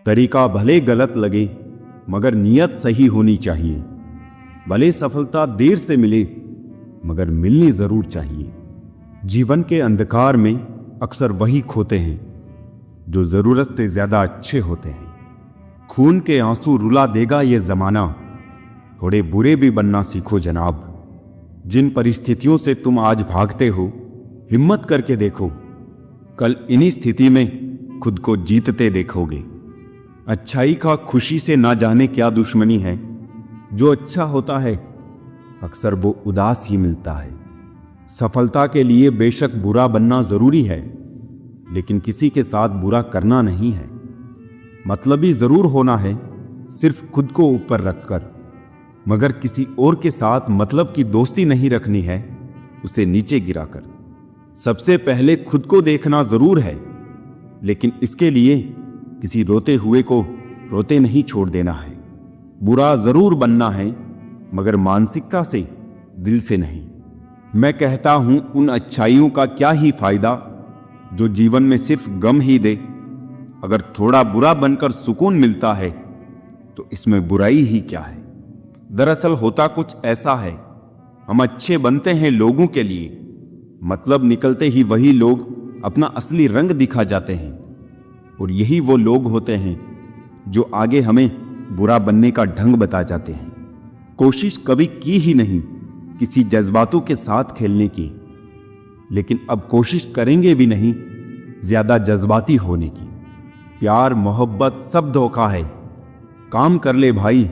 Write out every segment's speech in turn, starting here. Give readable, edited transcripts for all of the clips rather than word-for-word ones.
तरीका भले गलत लगे मगर नीयत सही होनी चाहिए। भले सफलता देर से मिले मगर मिलनी जरूर चाहिए। जीवन के अंधकार में अक्सर वही खोते हैं जो जरूरत से ज्यादा अच्छे होते हैं। खून के आंसू रुला देगा ये जमाना, थोड़े बुरे भी बनना सीखो जनाब। जिन परिस्थितियों से तुम आज भागते हो, हिम्मत करके देखो, कल इन्हीं स्थिति में खुद को जीतते देखोगे। अच्छाई का खुशी से ना जाने क्या दुश्मनी है। जो अच्छा होता है अक्सर वो उदास ही मिलता है। सफलता के लिए बेशक बुरा बनना जरूरी है, लेकिन किसी के साथ बुरा करना नहीं है। मतलबी जरूर होना है, सिर्फ खुद को ऊपर रखकर, मगर किसी और के साथ मतलब की दोस्ती नहीं रखनी है, उसे नीचे गिराकर। सबसे पहले खुद को देखना जरूर है, लेकिन इसके लिए किसी रोते हुए को रोते नहीं छोड़ देना है। बुरा जरूर बनना है, मगर मानसिकता से, दिल से नहीं। मैं कहता हूं उन अच्छाइयों का क्या ही फायदा जो जीवन में सिर्फ गम ही दे। अगर थोड़ा बुरा बनकर सुकून मिलता है तो इसमें बुराई ही क्या है। दरअसल होता कुछ ऐसा है, हम अच्छे बनते हैं लोगों के लिए, मतलब निकलते ही वही लोग अपना असली रंग दिखा जाते हैं, और यही वो लोग होते हैं जो आगे हमें बुरा बनने का ढंग बता जाते हैं। कोशिश कभी की ही नहीं किसी जज्बातों के साथ खेलने की, लेकिन अब कोशिश करेंगे भी नहीं ज्यादा जज्बाती होने की। प्यार मोहब्बत सब धोखा है, काम कर ले भाई,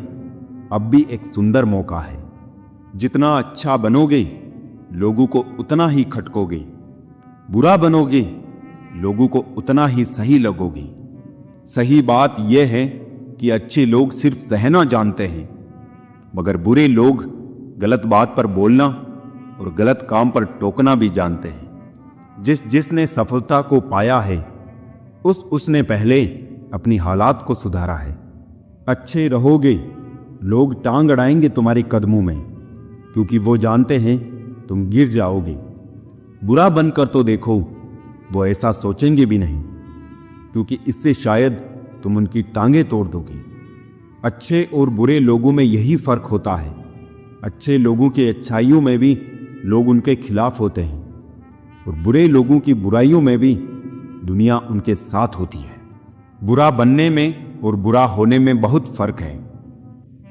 अब भी एक सुंदर मौका है। जितना अच्छा बनोगे लोगों को उतना ही खटकोगे, बुरा बनोगे लोगों को उतना ही सही लगोगे। सही बात यह है कि अच्छे लोग सिर्फ सहना जानते हैं, मगर बुरे लोग गलत बात पर बोलना और गलत काम पर टोकना भी जानते हैं। जिसने सफलता को पाया है उसने पहले अपनी हालात को सुधारा है। अच्छे रहोगे लोग टांग अड़ाएंगे तुम्हारे कदमों में, क्योंकि वो जानते हैं तुम गिर जाओगे। बुरा बनकर तो देखो, वो ऐसा सोचेंगे भी नहीं, क्योंकि इससे शायद तुम उनकी टांगें तोड़ दोगे। अच्छे और बुरे लोगों में यही फर्क होता है। अच्छे लोगों की अच्छाइयों में भी लोग उनके खिलाफ होते हैं, और बुरे लोगों की बुराइयों में भी दुनिया उनके साथ होती है। बुरा बनने में और बुरा होने में बहुत फर्क है।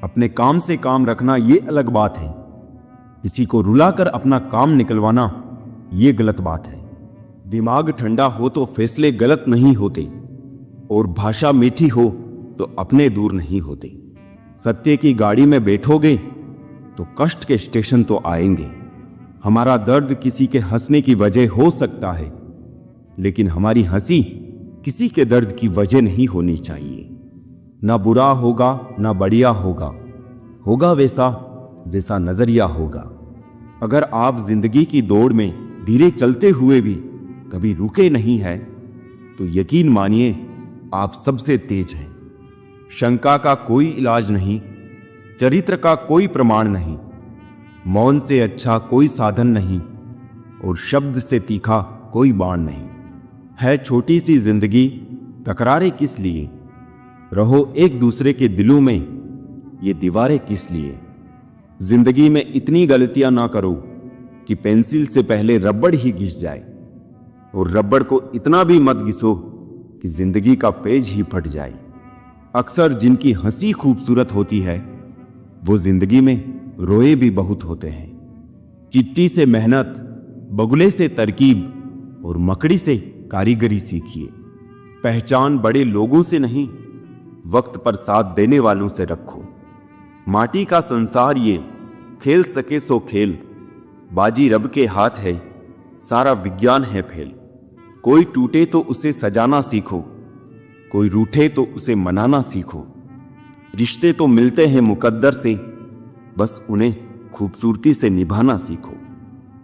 अपने काम से काम रखना ये अलग बात है, किसी को रुलाकर अपना काम निकलवाना ये गलत बात है। दिमाग ठंडा हो तो फैसले गलत नहीं होते, और भाषा मीठी हो तो अपने दूर नहीं होते। सत्य की गाड़ी में बैठोगे तो कष्ट के स्टेशन तो आएंगे। हमारा दर्द किसी के हंसने की वजह हो सकता है, लेकिन हमारी हंसी किसी के दर्द की वजह नहीं होनी चाहिए। ना बुरा होगा ना बढ़िया होगा, होगा वैसा जैसा नजरिया होगा। अगर आप जिंदगी की दौड़ में धीरे चलते हुए भी कभी रुके नहीं हैं, तो यकीन मानिए आप सबसे तेज हैं। शंका का कोई इलाज नहीं, चरित्र का कोई प्रमाण नहीं, मौन से अच्छा कोई साधन नहीं, और शब्द से तीखा कोई बाण नहीं। है छोटी सी जिंदगी, तकरारें किस लिए, रहो एक दूसरे के दिलों में, ये दीवारें किस लिए। जिंदगी में इतनी गलतियां ना करो कि पेंसिल से पहले रबड़ ही घिस जाए, और रबड़ को इतना भी मत घिसो कि जिंदगी का पेज ही फट जाए। अक्सर जिनकी हंसी खूबसूरत होती है वो जिंदगी में रोए भी बहुत होते हैं। चिट्ठी से मेहनत, बगुले से तरकीब और मकड़ी से कारीगरी सीखिए। पहचान बड़े लोगों से नहीं, वक्त पर साथ देने वालों से रखो। माटी का संसार ये, खेल सके सो खेल, बाजी रब के हाथ है, सारा विज्ञान है फेल। कोई टूटे तो उसे सजाना सीखो, कोई रूठे तो उसे मनाना सीखो। रिश्ते तो मिलते हैं मुकद्दर से, बस उन्हें खूबसूरती से निभाना सीखो।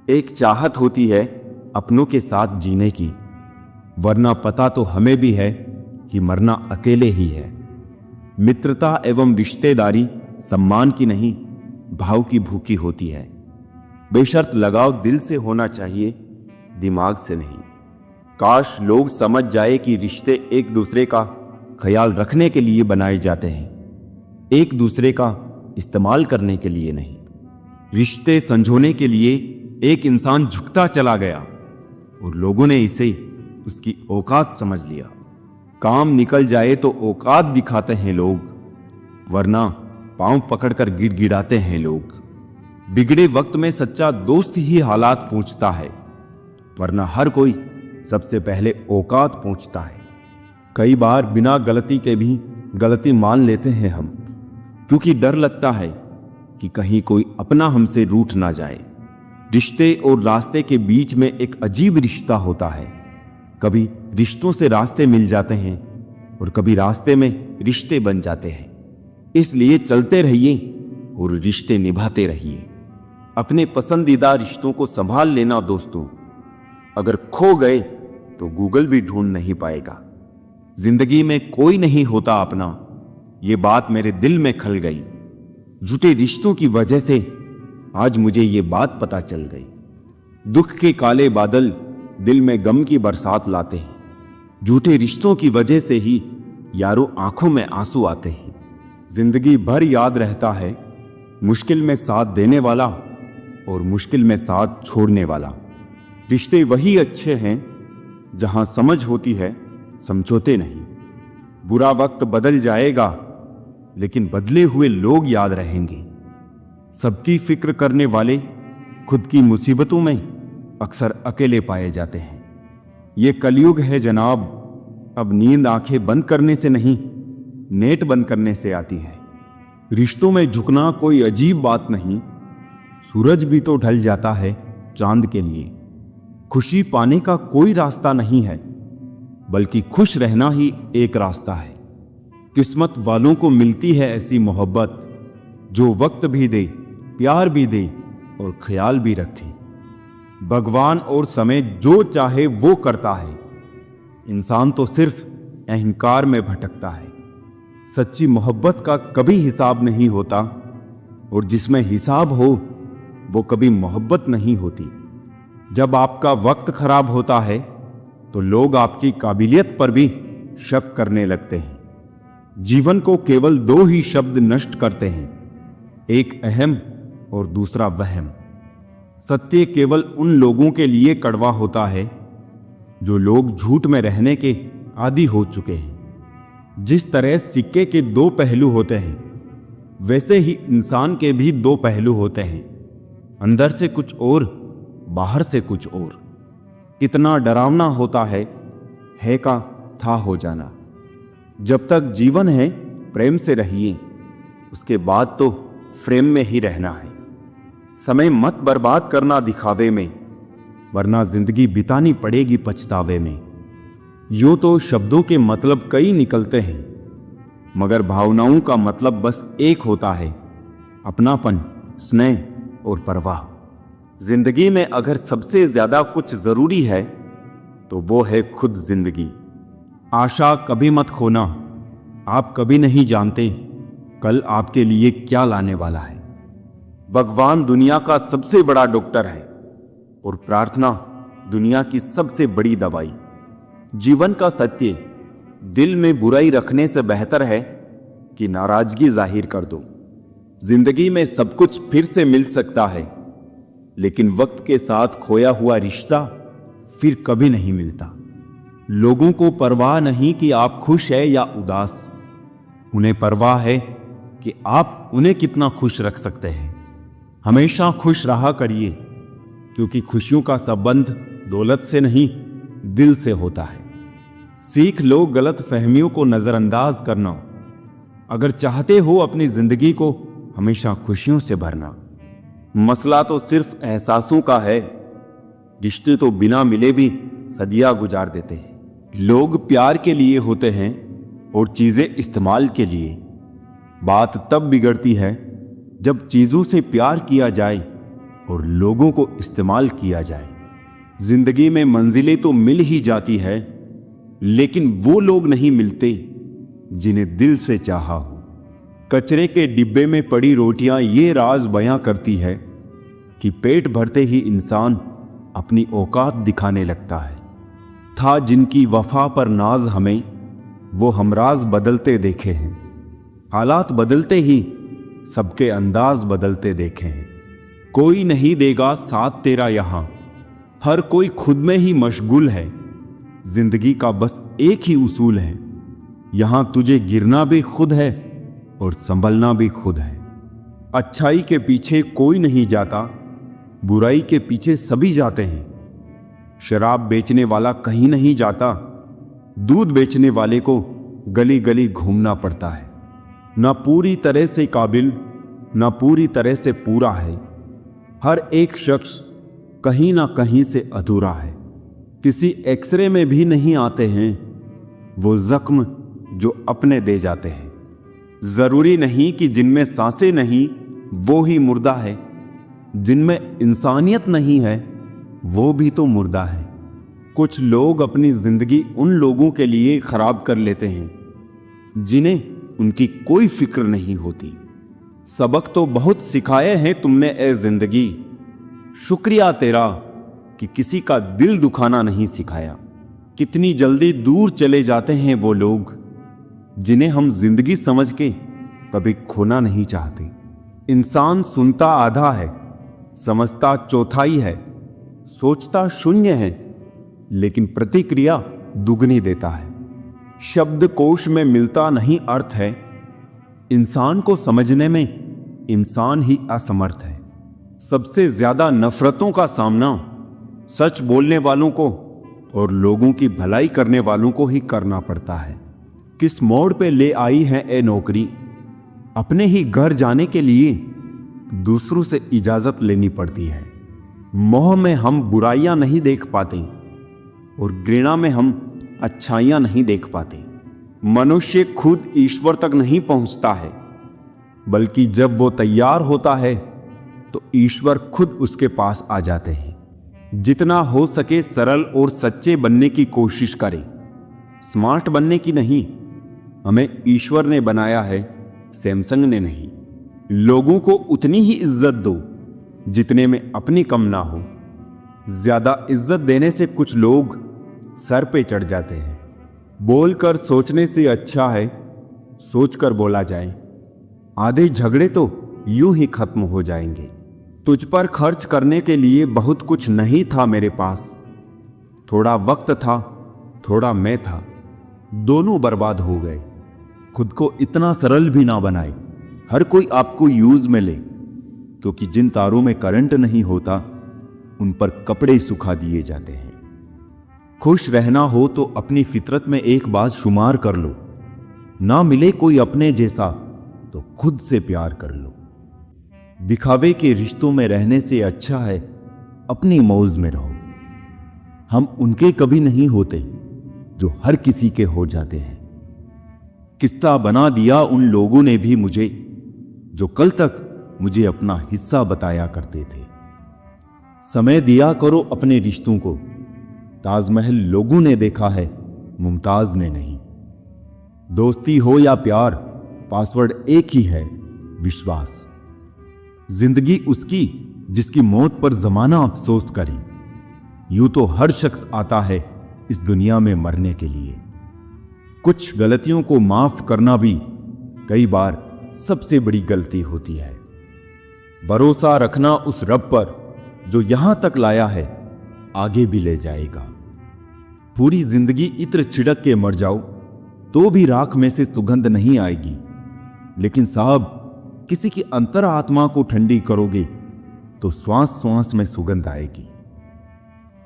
एक चाहत होती है अपनों के साथ जीने की, वरना पता तो हमें भी है कि मरना अकेले ही है। मित्रता एवं रिश्तेदारी सम्मान की नहीं, भाव की भूखी होती है। बेशर्त लगाव दिल से होना चाहिए, दिमाग से नहीं। काश लोग समझ जाए कि रिश्ते एक दूसरे का ख्याल रखने के लिए बनाए जाते हैं, एक दूसरे का इस्तेमाल करने के लिए नहीं। रिश्ते संजोने के लिए एक इंसान झुकता चला गया और लोगों ने इसे उसकी औकात समझ लिया। काम निकल जाए तो औकात दिखाते हैं लोग, वरना पांव पकड़कर गिड़गिड़ाते हैं लोग। बिगड़े वक्त में सच्चा दोस्त ही हालात पूछता है, वरना हर कोई सबसे पहले औकात पूछता है। कई बार बिना गलती के भी गलती मान लेते हैं हम, क्योंकि डर लगता है कि कहीं कोई अपना हमसे रूठ ना जाए। रिश्ते और रास्ते के बीच में एक अजीब रिश्ता होता है। कभी रिश्तों से रास्ते मिल जाते हैं और कभी रास्ते में रिश्ते बन जाते हैं। इसलिए चलते रहिए और रिश्ते निभाते रहिए। अपने पसंदीदा रिश्तों को संभाल लेना दोस्तों, अगर खो गए तो गूगल भी ढूंढ नहीं पाएगा। जिंदगी में कोई नहीं होता अपना, ये बात मेरे दिल में खल गई। झूठे रिश्तों की वजह से आज मुझे ये बात पता चल गई। दुख के काले बादल दिल में गम की बरसात लाते हैं। झूठे रिश्तों की वजह से ही यारों आंखों में आंसू आते हैं। जिंदगी भर याद रहता है मुश्किल में साथ देने वाला और मुश्किल में साथ छोड़ने वाला। रिश्ते वही अच्छे हैं जहां समझ होती है, समझौते नहीं। बुरा वक्त बदल जाएगा लेकिन बदले हुए लोग याद रहेंगे। सबकी फिक्र करने वाले खुद की मुसीबतों में अक्सर अकेले पाए जाते हैं। ये कलयुग है जनाब, अब नींद आंखें बंद करने से नहीं, नेट बंद करने से आती है। रिश्तों में झुकना कोई अजीब बात नहीं, सूरज भी तो ढल जाता है चांद के लिए। खुशी पाने का कोई रास्ता नहीं है, बल्कि खुश रहना ही एक रास्ता है। किस्मत वालों को मिलती है ऐसी मोहब्बत जो वक्त भी दे, प्यार भी दे और ख्याल भी रखे। भगवान और समय जो चाहे वो करता है, इंसान तो सिर्फ अहंकार में भटकता है। सच्ची मोहब्बत का कभी हिसाब नहीं होता और जिसमें हिसाब हो वो कभी मोहब्बत नहीं होती। जब आपका वक्त खराब होता है तो लोग आपकी काबिलियत पर भी शक करने लगते हैं। जीवन को केवल दो ही शब्द नष्ट करते हैं, एक अहम और दूसरा वहम। सत्य केवल उन लोगों के लिए कड़वा होता है जो लोग झूठ में रहने के आदी हो चुके हैं। जिस तरह सिक्के के दो पहलू होते हैं, वैसे ही इंसान के भी दो पहलू होते हैं, अंदर से कुछ और, बाहर से कुछ और। कितना डरावना होता है का था हो जाना। जब तक जीवन है प्रेम से रहिए, उसके बाद तो फ्रेम में ही रहना है। समय मत बर्बाद करना दिखावे में, वरना जिंदगी बितानी पड़ेगी पछतावे में। यूं तो शब्दों के मतलब कई निकलते हैं, मगर भावनाओं का मतलब बस एक होता है, अपनापन, स्नेह और परवाह। जिंदगी में अगर सबसे ज्यादा कुछ जरूरी है तो वो है खुद जिंदगी। आशा कभी मत खोना, आप कभी नहीं जानते कल आपके लिए क्या लाने वाला है। भगवान दुनिया का सबसे बड़ा डॉक्टर है और प्रार्थना दुनिया की सबसे बड़ी दवाई। जीवन का सत्य, दिल में बुराई रखने से बेहतर है कि नाराजगी जाहिर कर दो। जिंदगी में सब कुछ फिर से मिल सकता है, लेकिन वक्त के साथ खोया हुआ रिश्ता फिर कभी नहीं मिलता। लोगों को परवाह नहीं कि आप खुश हैं या उदास, उन्हें परवाह है कि आप उन्हें कितना खुश रख सकते हैं। हमेशा खुश रहा करिए, क्योंकि खुशियों का संबंध दौलत से नहीं, दिल से होता है। सीख लो गलत फहमियों को नजरअंदाज करना, अगर चाहते हो अपनी जिंदगी को हमेशा खुशियों से भरना। मसला तो सिर्फ एहसासों का है, रिश्ते तो बिना मिले भी सदियां गुजार देते हैं। लोग प्यार के लिए होते हैं और चीजें इस्तेमाल के लिए। बात तब बिगड़ती है जब चीजों से प्यार किया जाए और लोगों को इस्तेमाल किया जाए। जिंदगी में मंजिलें तो मिल ही जाती है, लेकिन वो लोग नहीं मिलते जिन्हें दिल से चाहा हो। कचरे के डिब्बे में पड़ी रोटियां ये राज बयां करती है कि पेट भरते ही इंसान अपनी औकात दिखाने लगता है। था जिनकी वफा पर नाज हमें, वो हमराज बदलते देखे हैं। हालात बदलते ही सबके अंदाज बदलते देखे हैं। कोई नहीं देगा साथ तेरा यहां, हर कोई खुद में ही मशगूल है। जिंदगी का बस एक ही उसूल है, यहां तुझे गिरना भी खुद है और संभलना भी खुद है। अच्छाई के पीछे कोई नहीं जाता, बुराई के पीछे सभी जाते हैं। शराब बेचने वाला कहीं नहीं जाता, दूध बेचने वाले को गली गली घूमना पड़ता है। ना पूरी तरह से काबिल, ना पूरी तरह से पूरा है। हर एक शख्स कहीं ना कहीं से अधूरा है। किसी एक्सरे में भी नहीं आते हैं वो जख्म जो अपने दे जाते हैं। जरूरी नहीं कि जिनमें सांसें नहीं वो ही मुर्दा है, जिनमें इंसानियत नहीं है वो भी तो मुर्दा है। कुछ लोग अपनी जिंदगी उन लोगों के लिए खराब कर लेते हैं जिन्हें उनकी कोई फिक्र नहीं होती। सबक तो बहुत सिखाए हैं तुमने ए जिंदगी, शुक्रिया तेरा कि किसी का दिल दुखाना नहीं सिखाया। कितनी जल्दी दूर चले जाते हैं वो लोग जिन्हें हम जिंदगी समझ के कभी खोना नहीं चाहते। इंसान सुनता आधा है, समझता चौथाई है, सोचता शून्य है, लेकिन प्रतिक्रिया दुगनी देता है। शब्दकोश में मिलता नहीं अर्थ है, इंसान को समझने में इंसान ही असमर्थ है। सबसे ज्यादा नफरतों का सामना सच बोलने वालों को और लोगों की भलाई करने वालों को ही करना पड़ता है। किस मोड़ पे ले आई है ए नौकरी, अपने ही घर जाने के लिए दूसरों से इजाजत लेनी पड़ती है। मोह में हम बुराइयां नहीं देख पाते और घृणा में हम अच्छाइयां नहीं देख पाते। मनुष्य खुद ईश्वर तक नहीं पहुंचता है, बल्कि जब वो तैयार होता है तो ईश्वर खुद उसके पास आ जाते हैं। जितना हो सके सरल और सच्चे बनने की कोशिश करें, स्मार्ट बनने की नहीं। हमें ईश्वर ने बनाया है, सैमसंग ने नहीं। लोगों को उतनी ही इज्जत दो जितने में अपनी कम ना हो। ज्यादा इज्जत देने से कुछ लोग सर पे चढ़ जाते हैं। बोलकर सोचने से अच्छा है सोचकर बोला जाए। आधे झगड़े तो यूं ही खत्म हो जाएंगे। तुझ पर खर्च करने के लिए बहुत कुछ नहीं था मेरे पास। थोड़ा वक्त था, थोड़ा मैं था, दोनों बर्बाद हो गए। खुद को इतना सरल भी ना बनाए, हर कोई आपको यूज में ले, क्योंकि जिन तारों में करंट नहीं होता उन पर कपड़े सुखा दिए जाते हैं। खुश रहना हो तो अपनी फितरत में एक बात शुमार कर लो, ना मिले कोई अपने जैसा तो खुद से प्यार कर लो। दिखावे के रिश्तों में रहने से अच्छा है अपनी मौज में रहो। हम उनके कभी नहीं होते जो हर किसी के हो जाते हैं। किस्सा बना दिया उन लोगों ने भी मुझे जो कल तक मुझे अपना हिस्सा बताया करते थे। समय दिया करो अपने रिश्तों को। ताजमहल लोगों ने देखा है, मुमताज ने नहीं। दोस्ती हो या प्यार, पासवर्ड एक ही है, विश्वास। जिंदगी उसकी जिसकी मौत पर जमाना अफसोस करे। यूं तो हर शख्स आता है इस दुनिया में मरने के लिए। कुछ गलतियों को माफ करना भी कई बार सबसे बड़ी गलती होती है। भरोसा रखना उस रब पर जो यहां तक लाया है आगे भी ले जाएगा। पूरी जिंदगी इत्र छिड़क के मर जाओ तो भी राख में से सुगंध नहीं आएगी, लेकिन साहब किसी की अंतर आत्मा को ठंडी करोगे तो श्वास श्वास में सुगंध आएगी।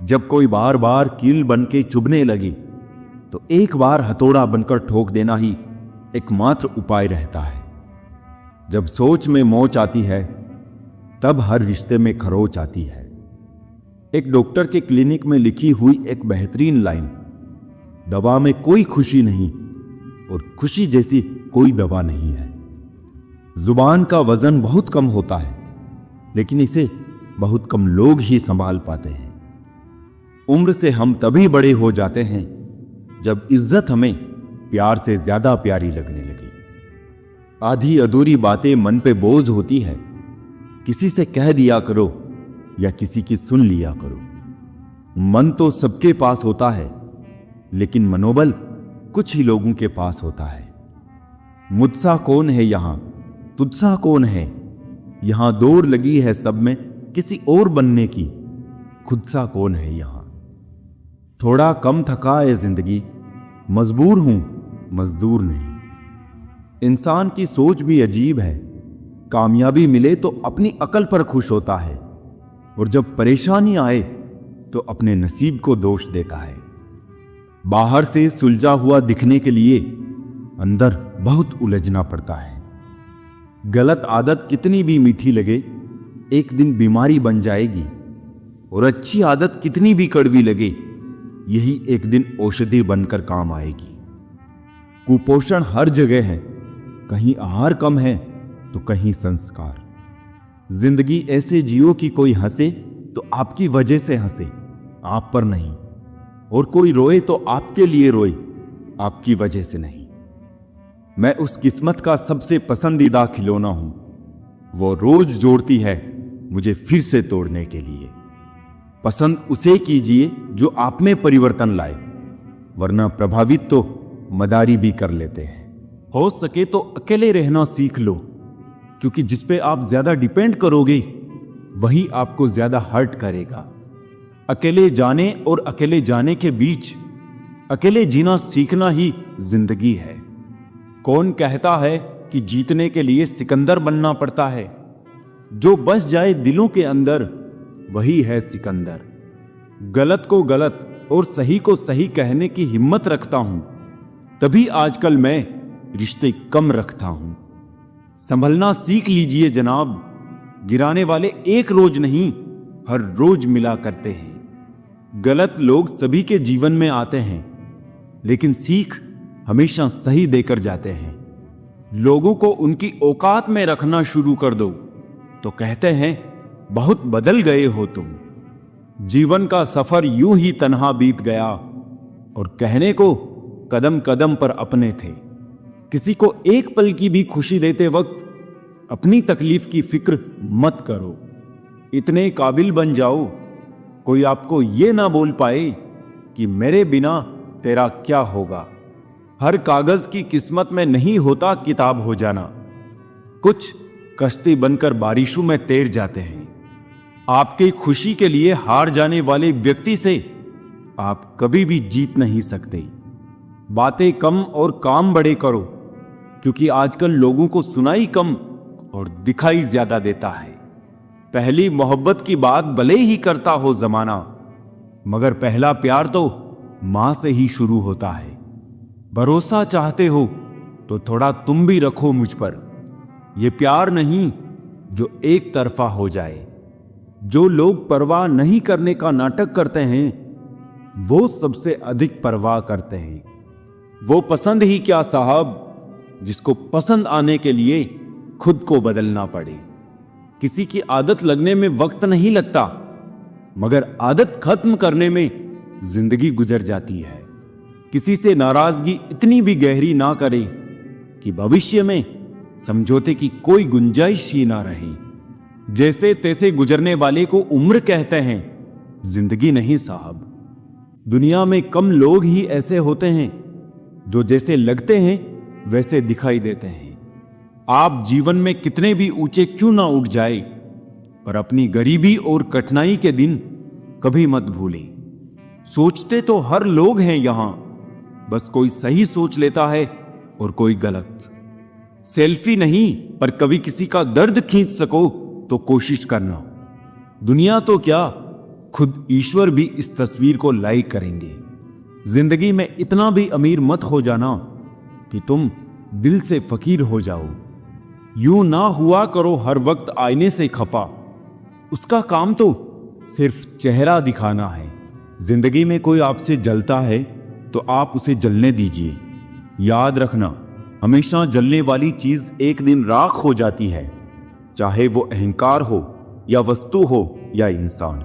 जब कोई बार बार कील बन के चुभने लगे तो एक बार हथौड़ा बनकर ठोक देना ही एकमात्र उपाय रहता है। जब सोच में मोच आती है तब हर रिश्ते में खरोच आती है। एक डॉक्टर के क्लिनिक में लिखी हुई एक बेहतरीन लाइन, दवा में कोई खुशी नहीं और खुशी जैसी कोई दवा नहीं है। जुबान का वजन बहुत कम होता है, लेकिन इसे बहुत कम लोग ही संभाल पाते हैं। उम्र से हम तभी बड़े हो जाते हैं जब इज्जत हमें प्यार से ज्यादा प्यारी लगने लगी। आधी अधूरी बातें मन पे बोझ होती है, किसी से कह दिया करो या किसी की सुन लिया करो। मन तो सबके पास होता है, लेकिन मनोबल कुछ ही लोगों के पास होता है। मुझसा कौन है यहां, तुझसा कौन है, यहां दौड़ लगी है सब में किसी और बनने की, खुद सा कौन है यहां। थोड़ा कम थका है जिंदगी, मजबूर हूं मजदूर नहीं। इंसान की सोच भी अजीब है, कामयाबी मिले तो अपनी अकल पर खुश होता है, और जब परेशानी आए तो अपने नसीब को दोष देता है। बाहर से सुलझा हुआ दिखने के लिए अंदर बहुत उलझना पड़ता है। गलत आदत कितनी भी मीठी लगे, एक दिन बीमारी बन जाएगी, और अच्छी आदत कितनी भी कड़वी लगे, यही एक दिन औषधि बनकर काम आएगी। कुपोषण हर जगह है, कहीं आहार कम है तो कहीं संस्कार। जिंदगी ऐसे जियो कि कोई हंसे तो आपकी वजह से हंसे, आप पर नहीं, और कोई रोए तो आपके लिए रोए, आपकी वजह से नहीं। मैं उस किस्मत का सबसे पसंदीदा खिलौना हूं, वो रोज जोड़ती है मुझे फिर से तोड़ने के लिए। पसंद उसे कीजिए जो आप में परिवर्तन लाए, वरना प्रभावित तो मदारी भी कर लेते हैं। हो सके तो अकेले रहना सीख लो, क्योंकि जिस पे आप ज्यादा डिपेंड करोगे वही आपको ज्यादा हर्ट करेगा। अकेले जाने और अकेले जाने के बीच अकेले जीना सीखना ही जिंदगी है। कौन कहता है कि जीतने के लिए सिकंदर बनना पड़ता है? जो बस जाए दिलों के अंदर वही है सिकंदर। गलत को गलत और सही को सही कहने की हिम्मत रखता हूं, तभी आजकल मैं रिश्ते कम रखता हूं। संभलना सीख लीजिए जनाब, गिराने वाले एक रोज नहीं हर रोज मिला करते हैं। गलत लोग सभी के जीवन में आते हैं, लेकिन सीख हमेशा सही देकर जाते हैं। लोगों को उनकी औकात में रखना शुरू कर दो तो कहते हैं बहुत बदल गए हो तुम। जीवन का सफर यूं ही तन्हा बीत गया, और कहने को कदम कदम पर अपने थे। किसी को एक पल की भी खुशी देते वक्त अपनी तकलीफ की फिक्र मत करो। इतने काबिल बन जाओ कोई आपको ये ना बोल पाए कि मेरे बिना तेरा क्या होगा। हर कागज की किस्मत में नहीं होता किताब हो जाना। कुछ कश्ती बनकर बारिशों में तैर जाते हैं। आपकी खुशी के लिए हार जाने वाले व्यक्ति से आप कभी भी जीत नहीं सकते। बातें कम और काम बड़े करो, क्योंकि आजकल लोगों को सुनाई कम और दिखाई ज्यादा देता है। पहली मोहब्बत की बात भले ही करता हो जमाना, मगर पहला प्यार तो मां से ही शुरू होता है। भरोसा चाहते हो तो थोड़ा तुम भी रखो मुझ पर। यह प्यार नहीं जो एक तरफा हो जाए। जो लोग परवाह नहीं करने का नाटक करते हैं वो सबसे अधिक परवाह करते हैं। वो पसंद ही क्या साहब, जिसको पसंद आने के लिए खुद को बदलना पड़े। किसी की आदत लगने में वक्त नहीं लगता, मगर आदत खत्म करने में जिंदगी गुजर जाती है। किसी से नाराजगी इतनी भी गहरी ना करे कि भविष्य में समझौते की कोई गुंजाइश ही ना रहे। जैसे तैसे गुजरने वाले को उम्र कहते हैं, जिंदगी नहीं साहब। दुनिया में कम लोग ही ऐसे होते हैं जो जैसे लगते हैं वैसे दिखाई देते हैं। आप जीवन में कितने भी ऊंचे क्यों ना उठ जाए, पर अपनी गरीबी और कठिनाई के दिन कभी मत भूलें। सोचते तो हर लोग हैं यहां, बस कोई सही सोच लेता है और कोई गलत। सेल्फी नहीं, पर कभी किसी का दर्द खींच सको तो कोशिश करना। दुनिया तो क्या, खुद ईश्वर भी इस तस्वीर को लाइक करेंगे। जिंदगी में इतना भी अमीर मत हो जाना कि तुम दिल से फकीर हो जाओ। यूं ना हुआ करो हर वक्त आईने से खफा। उसका काम तो सिर्फ चेहरा दिखाना है। जिंदगी में कोई आपसे जलता है तो आप उसे जलने दीजिए। याद रखना, हमेशा जलने वाली चीज एक दिन राख हो जाती है, चाहे वो अहंकार हो या वस्तु हो या इंसान।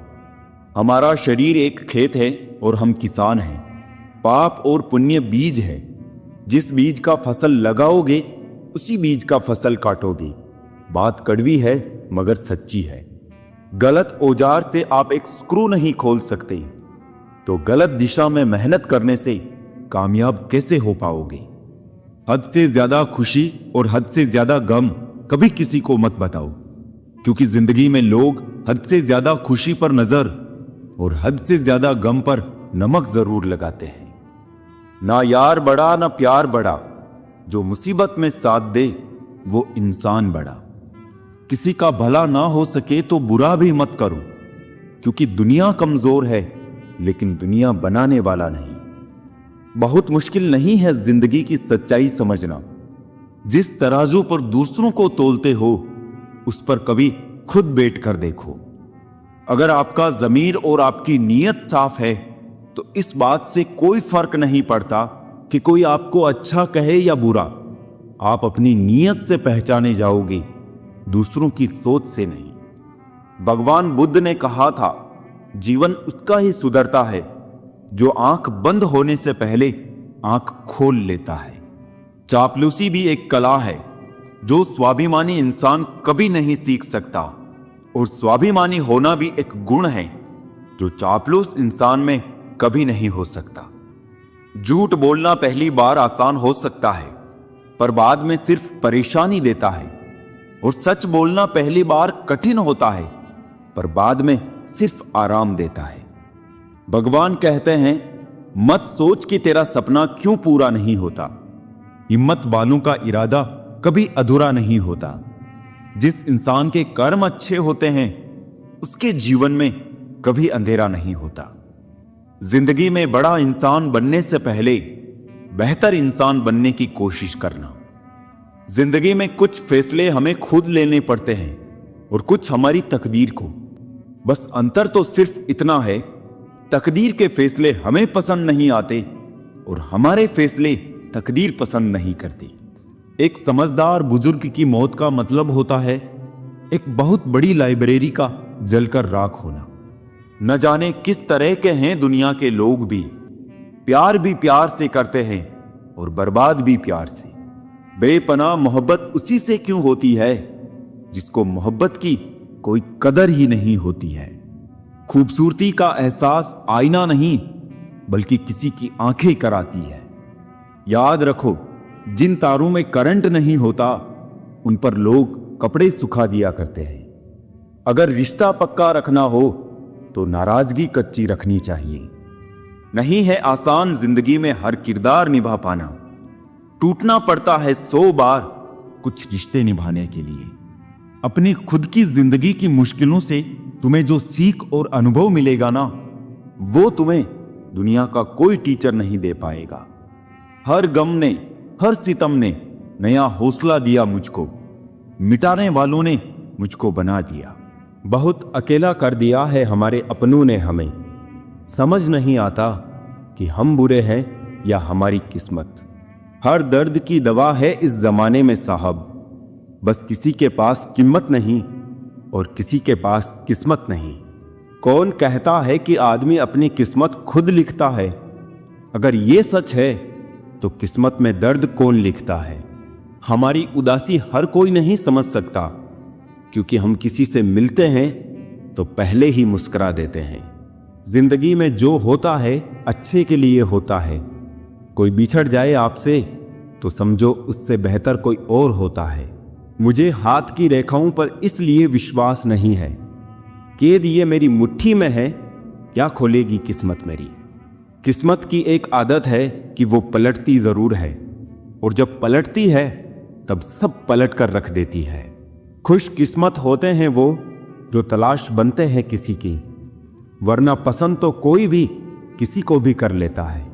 हमारा शरीर एक खेत है और हम किसान हैं। पाप और पुण्य बीज है। जिस बीज का फसल लगाओगे उसी बीज का फसल काटोगे। बात कड़वी है मगर सच्ची है। गलत औजार से आप एक स्क्रू नहीं खोल सकते, तो गलत दिशा में मेहनत करने से कामयाब कैसे हो पाओगे। हद से ज्यादा खुशी और हद से ज्यादा गम कभी किसी को मत बताओ, क्योंकि जिंदगी में लोग हद से ज्यादा खुशी पर नजर और हद से ज्यादा गम पर नमक जरूर लगाते हैं। ना यार बड़ा ना प्यार बड़ा, जो मुसीबत में साथ दे वो इंसान बड़ा। किसी का भला ना हो सके तो बुरा भी मत करो, क्योंकि दुनिया कमजोर है लेकिन दुनिया बनाने वाला नहीं। बहुत मुश्किल नहीं है जिंदगी की सच्चाई समझना। जिस तराजू पर दूसरों को तोलते हो उस पर कभी खुद बैठ कर देखो। अगर आपका ज़मीर और आपकी नीयत साफ है तो इस बात से कोई फर्क नहीं पड़ता कि कोई आपको अच्छा कहे या बुरा। आप अपनी नीयत से पहचाने जाओगे, दूसरों की सोच से नहीं। भगवान बुद्ध ने कहा था, जीवन उसका ही सुधरता है जो आंख बंद होने से पहले आंख खोल लेता है। चापलूसी भी एक कला है जो स्वाभिमानी इंसान कभी नहीं सीख सकता, और स्वाभिमानी होना भी एक गुण है जो चापलूस इंसान में कभी नहीं हो सकता। झूठ बोलना पहली बार आसान हो सकता है पर बाद में सिर्फ परेशानी देता है, और सच बोलना पहली बार कठिन होता है पर बाद में सिर्फ आराम देता है। भगवान कहते हैं, मत सोच कि तेरा सपना क्यों पूरा नहीं होता। हिम्मत वालों का इरादा कभी अधूरा नहीं होता। जिस इंसान के कर्म अच्छे होते हैं उसके जीवन में कभी अंधेरा नहीं होता। जिंदगी में बड़ा इंसान बनने से पहले बेहतर इंसान बनने की कोशिश करना। जिंदगी में कुछ फैसले हमें खुद लेने पड़ते हैं और कुछ हमारी तकदीर को। बस अंतर तो सिर्फ इतना है, तकदीर के फैसले हमें पसंद नहीं आते और हमारे फैसले तकदीर पसंद नहीं करती। एक समझदार बुजुर्ग की मौत का मतलब होता है एक बहुत बड़ी लाइब्रेरी का जलकर राख होना। न जाने किस तरह के हैं दुनिया के लोग भी प्यार से करते हैं और बर्बाद भी प्यार से। बेपनाह मोहब्बत उसी से क्यों होती है जिसको मोहब्बत की कोई कदर ही नहीं होती है। खूबसूरती का एहसास आईना नहीं बल्कि किसी की आंखें कराती है। याद रखो, जिन तारों में करंट नहीं होता उन पर लोग कपड़े सुखा दिया करते हैं। अगर रिश्ता पक्का रखना हो तो नाराजगी कच्ची रखनी चाहिए। नहीं है आसान जिंदगी में हर किरदार निभा पाना। टूटना पड़ता है 100 बार कुछ रिश्ते निभाने के लिए। अपनी खुद की जिंदगी की मुश्किलों से तुम्हें जो सीख और अनुभव मिलेगा ना, वो तुम्हें दुनिया का कोई टीचर नहीं दे पाएगा। हर गम ने, हर सितम ने नया हौसला दिया मुझको। मिटाने वालों ने मुझको बना दिया। बहुत अकेला कर दिया है हमारे अपनों ने हमें। समझ नहीं आता कि हम बुरे हैं या हमारी किस्मत। हर दर्द की दवा है इस जमाने में साहब, बस किसी के पास कीमत नहीं और किसी के पास किस्मत नहीं। कौन कहता है कि आदमी अपनी किस्मत खुद लिखता है? अगर ये सच है तो किस्मत में दर्द कौन लिखता है? हमारी उदासी हर कोई नहीं समझ सकता, क्योंकि हम किसी से मिलते हैं तो पहले ही मुस्कुरा देते हैं। जिंदगी में जो होता है अच्छे के लिए होता है। कोई बिछड़ जाए आपसे तो समझो उससे बेहतर कोई और होता है। मुझे हाथ की रेखाओं पर इसलिए विश्वास नहीं है, कैद ये मेरी मुट्ठी में है, क्या खोलेगी किस्मत मेरी। किस्मत की एक आदत है कि वो पलटती जरूर है, और जब पलटती है तब सब पलट कर रख देती है। खुशकिस्मत होते हैं वो जो तलाश बनते हैं किसी की, वरना पसंद तो कोई भी किसी को भी कर लेता है।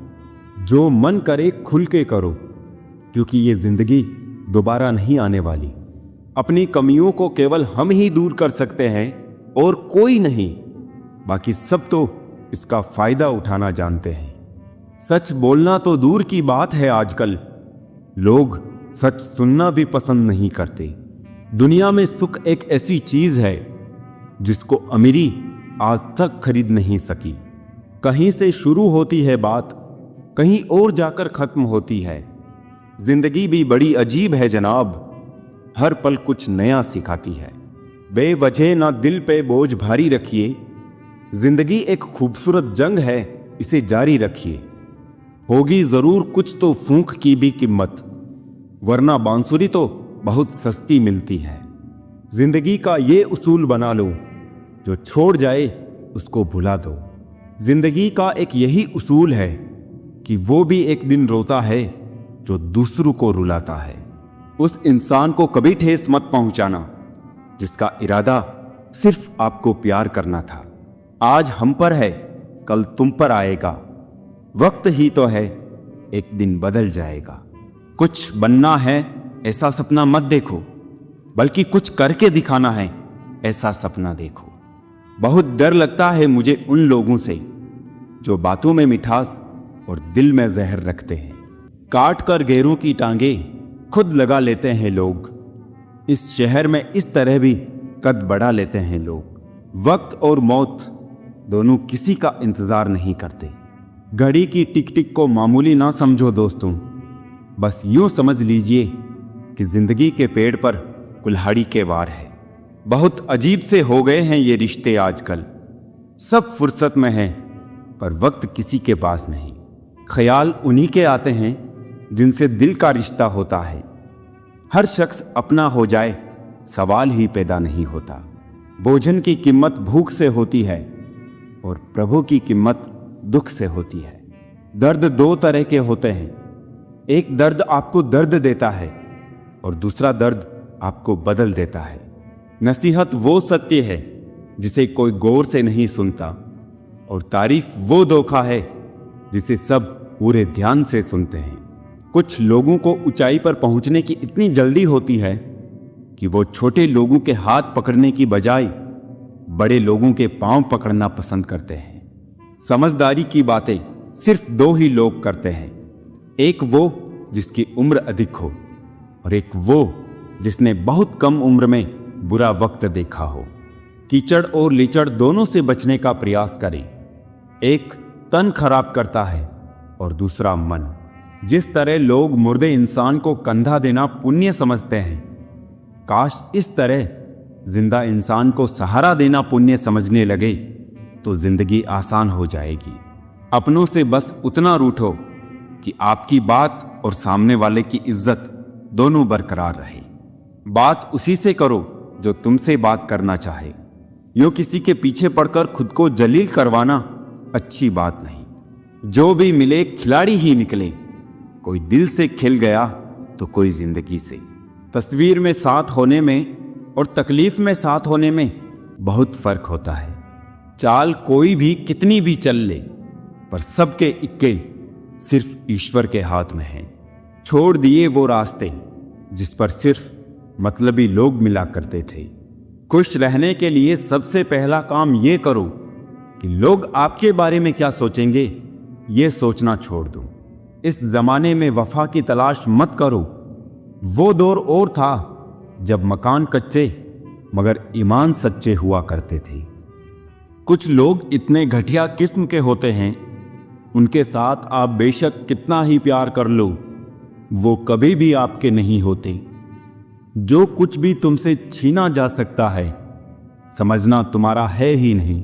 जो मन करे खुल के करो, क्योंकि ये जिंदगी दोबारा नहीं आने वाली। अपनी कमियों को केवल हम ही दूर कर सकते हैं और कोई नहीं। बाकी सब तो इसका फायदा उठाना जानते हैं। सच बोलना तो दूर की बात है, आजकल लोग सच सुनना भी पसंद नहीं करते। दुनिया में सुख एक ऐसी चीज है जिसको अमीरी आज तक खरीद नहीं सकी। कहीं से शुरू होती है बात, कहीं और जाकर खत्म होती है। जिंदगी भी बड़ी अजीब है जनाब, हर पल कुछ नया सिखाती है। बेवजह ना दिल पे बोझ भारी रखिए, जिंदगी एक खूबसूरत जंग है, इसे जारी रखिए। होगी जरूर कुछ तो फूंक की भी कीमत, वरना बांसुरी तो बहुत सस्ती मिलती है। जिंदगी का ये उसूल बना लो, जो छोड़ जाए उसको भुला दो। जिंदगी का एक यही उसूल है कि वो भी एक दिन रोता है जो दूसरों को रुलाता है। उस इंसान को कभी ठेस मत पहुंचाना जिसका इरादा सिर्फ आपको प्यार करना था। आज हम पर है, कल तुम पर आएगा। वक्त ही तो है, एक दिन बदल जाएगा। कुछ बनना है ऐसा सपना मत देखो, बल्कि कुछ करके दिखाना है ऐसा सपना देखो। बहुत डर लगता है मुझे उन लोगों से जो बातों में मिठास और दिल में जहर रखते हैं। काट कर गैरों की टांगे खुद लगा लेते हैं लोग। इस शहर में इस तरह भी कद बढ़ा लेते हैं लोग। वक्त और मौत दोनों किसी का इंतजार नहीं करते। घड़ी की टिक टिक को मामूली ना समझो दोस्तों, बस यूं समझ लीजिए कि जिंदगी के पेड़ पर कुल्हाड़ी के वार है। बहुत अजीब से हो गए हैं ये रिश्ते आजकल। सब फुर्सत में हैं पर वक्त किसी के पास नहीं। ख्याल उन्हीं के आते हैं जिनसे दिल का रिश्ता होता है। हर शख्स अपना हो जाए सवाल ही पैदा नहीं होता। भोजन की कीमत भूख से होती है और प्रभु की कीमत दुख से होती है। दर्द दो तरह के होते हैं, एक दर्द आपको दर्द देता है और दूसरा दर्द आपको बदल देता है। नसीहत वो सत्य है जिसे कोई गौर से नहीं सुनता, और तारीफ वो धोखा है जिसे सब पूरे ध्यान से सुनते हैं। कुछ लोगों को ऊंचाई पर पहुंचने की इतनी जल्दी होती है कि वो छोटे लोगों के हाथ पकड़ने की बजाय बड़े लोगों के पांव पकड़ना पसंद करते हैं। समझदारी की बातें सिर्फ दो ही लोग करते हैं, एक वो जिसकी उम्र अधिक हो और एक वो जिसने बहुत कम उम्र में बुरा वक्त देखा हो। कीचड़ और लीचड़ दोनों से बचने का प्रयास करें। एक तन खराब करता है और दूसरा मन। जिस तरह लोग मुर्दे इंसान को कंधा देना पुण्य समझते हैं, काश इस तरह जिंदा इंसान को सहारा देना पुण्य समझने लगे तो जिंदगी आसान हो जाएगी। अपनों से बस उतना रूठो कि आपकी बात और सामने वाले की इज्जत दोनों बरकरार रहे। बात उसी से करो जो तुमसे बात करना चाहे। यूं किसी के पीछे पड़कर खुद को जलील करवाना अच्छी बात नहीं। जो भी मिले खिलाड़ी ही निकले। कोई दिल से खिल गया तो कोई जिंदगी से। तस्वीर में साथ होने में और तकलीफ में साथ होने में बहुत फर्क होता है। चाल कोई भी कितनी भी चल ले, पर सबके इक्के सिर्फ ईश्वर के हाथ में हैं। छोड़ दिए वो रास्ते जिस पर सिर्फ मतलबी लोग मिला करते थे। खुश रहने के लिए सबसे पहला काम ये करो कि लोग आपके बारे में क्या सोचेंगे ये सोचना छोड़ दो। इस जमाने में वफा की तलाश मत करो। वो दौर और था जब मकान कच्चे मगर ईमान सच्चे हुआ करते थे। कुछ लोग इतने घटिया किस्म के होते हैं, उनके साथ आप बेशक कितना ही प्यार कर लो, वो कभी भी आपके नहीं होते। जो कुछ भी तुमसे छीना जा सकता है समझना तुम्हारा है ही नहीं।